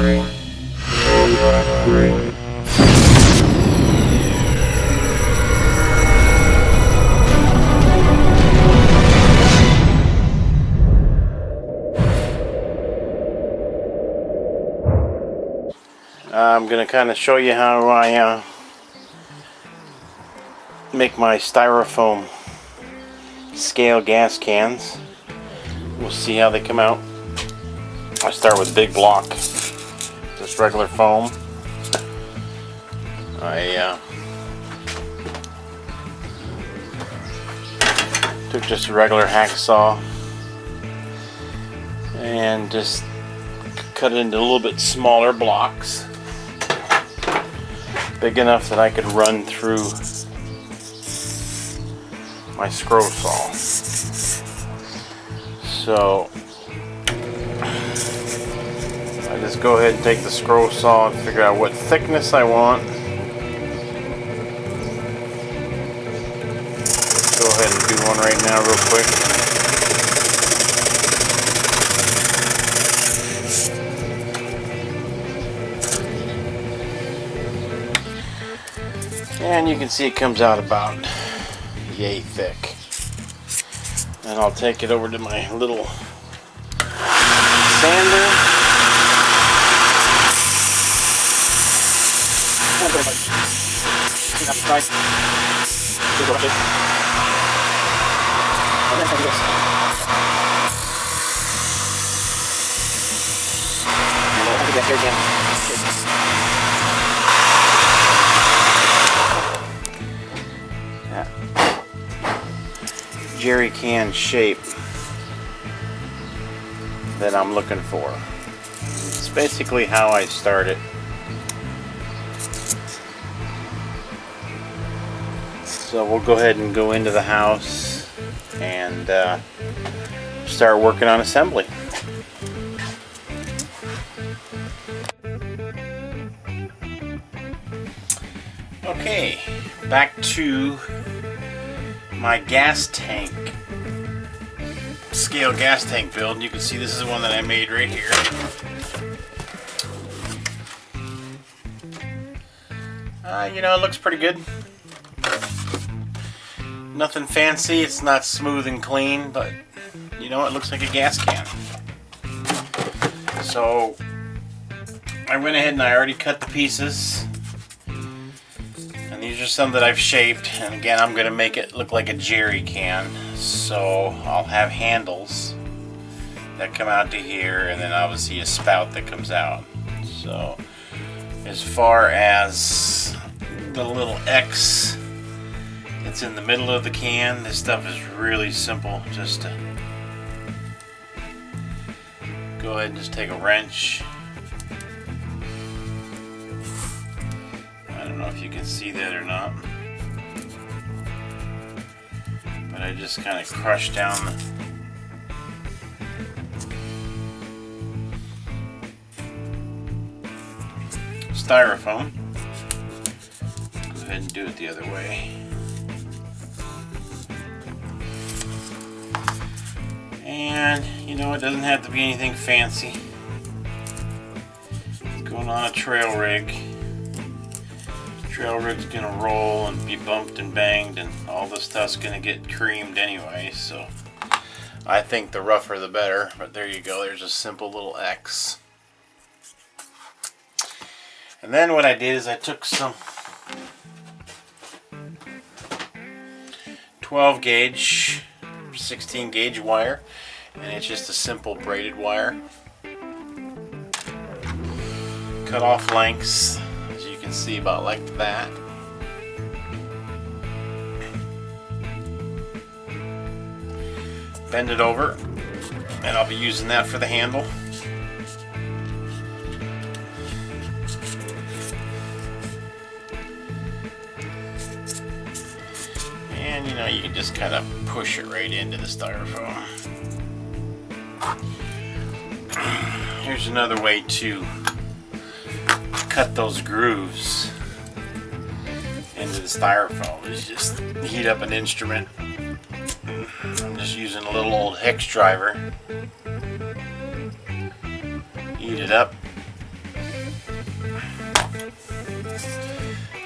I'm going to kind of show you how I make my styrofoam scale gas cans. We'll see how they come out. I start with a big block, just regular foam. I took just a regular hacksaw and just cut it into a little bit smaller blocks, big enough that I could run through my scroll saw. So I just go ahead and take the scroll saw and figure out what thickness I want. Let's go ahead and do one right now real quick. And you can see it comes out about yay thick. And I'll take it over to my little sander. Jerrycan shape that I'm looking for. It's basically how I start it. So we'll go ahead and go into the house and start working on assembly. Okay, back to my gas tank, scale gas tank build. And you can see this is the one that I made right here. You know, it looks pretty good. Nothing fancy, it's not smooth and clean, but you know, it looks like a gas can. So I went ahead and I already cut the pieces. These are some that I've shaped, and again I'm going to make it look like a jerry can. So I'll have handles that come out to here, and then obviously a spout that comes out. So as far as the little X that's in the middle of the can, this stuff is really simple. Just to go ahead and just take a wrench. I don't know if you can see that or not, but I just kind of crush down the styrofoam. Go ahead and do it the other way. And you know, it doesn't have to be anything fancy. It's going on a trail rig. Trail rig's gonna roll and be bumped and banged, and all this stuff's gonna get creamed anyway, so I think the rougher the better. But there you go, there's a simple little X. And then what I did is I took some 12 gauge 16 gauge wire, and it's just a simple braided wire. Cut off lengths, as you can see, about like that. Bend it over, and I'll be using that for the handle. And you know, you can just kind of push it right into the styrofoam. Here's another way to cut those grooves into the styrofoam, is just heat up an instrument. I'm just using a little old hex driver. Heat it up,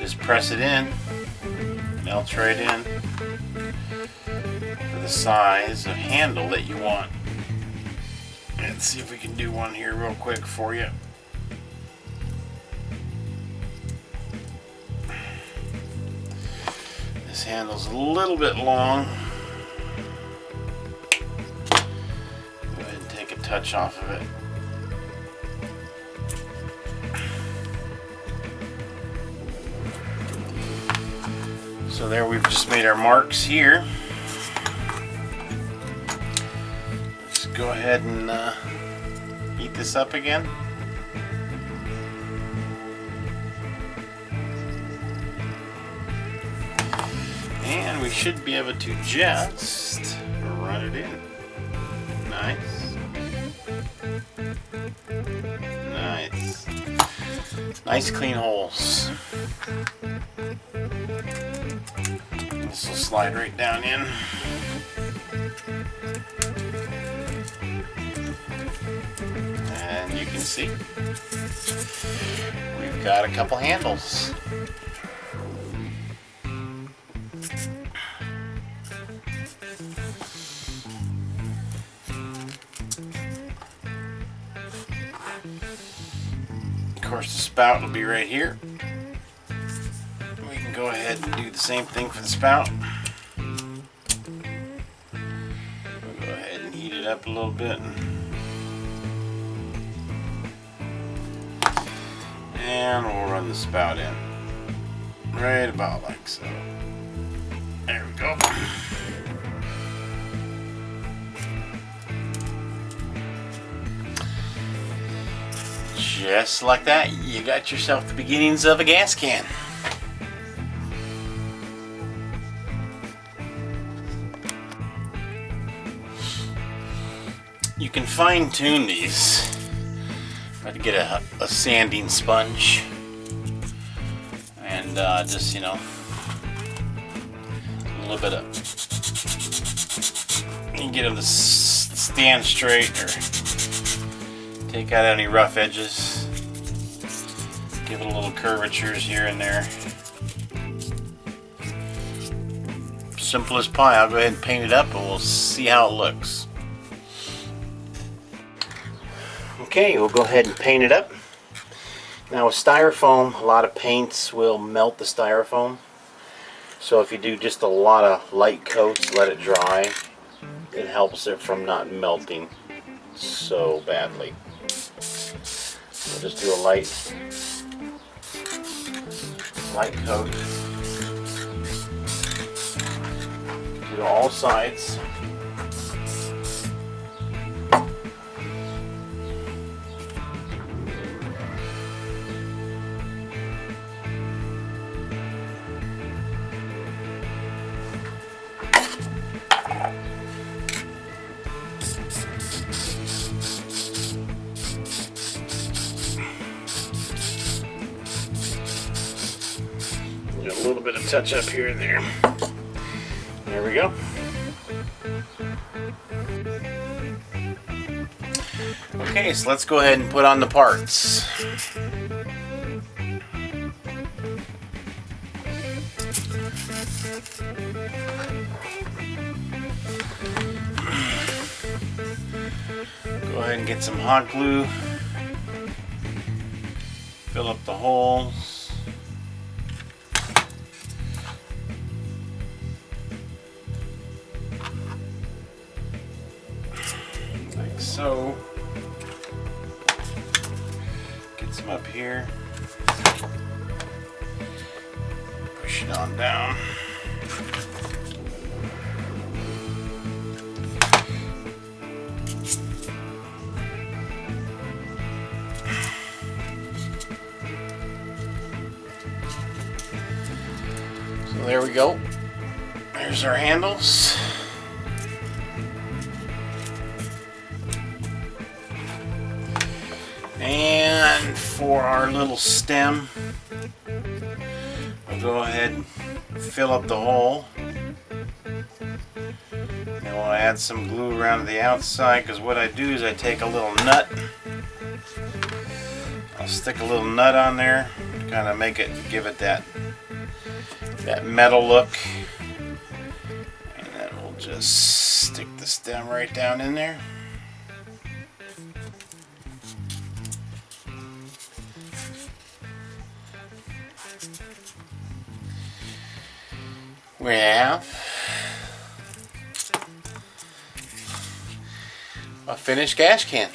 Just press it in, melts right in for the size of handle that you want. Let's see if we can do one here real quick for you. This handle's a little bit long. Go ahead and take a touch off of it. So there, we've just made our marks here. Let's go ahead and heat this up again. And we should be able to just run it in. Nice. Nice. Nice clean holes. This will slide right down in. And you can see we've got a couple handles. Of course, the spout will be right here. We can go ahead and do the same thing for the spout. We'll go ahead and heat it up a little bit. And we'll run the spout in. Right about like so. There we go. Just like that, you got yourself the beginnings of a gas can. You can fine tune these. Try to get a sanding sponge and just, you know, a little bit of, you can get them to stand straight or take out any rough edges. Give it a little curvatures here and there. Simple as pie. I'll go ahead and paint it up and we'll see how it looks. Okay, we'll go ahead and paint it up. Now with styrofoam, a lot of paints will melt the styrofoam. So if you do just a lot of light coats, let it dry, it helps it from not melting so badly. We'll just do a light coat to all sides. A little bit of touch up here and there. There we go. Okay, so let's go ahead and put on the parts. Go ahead and get some hot glue. Fill up the holes. Like so. Get some up here. Push it on down. So there we go. There's our handles. And for our little stem, we'll go ahead and fill up the hole. And we'll add some glue around the outside, because what I do is I take a little nut. I'll stick a little nut on there to kind of make it, give it that that metal look. And then we'll just stick the stem right down in there. We have a finished gas can.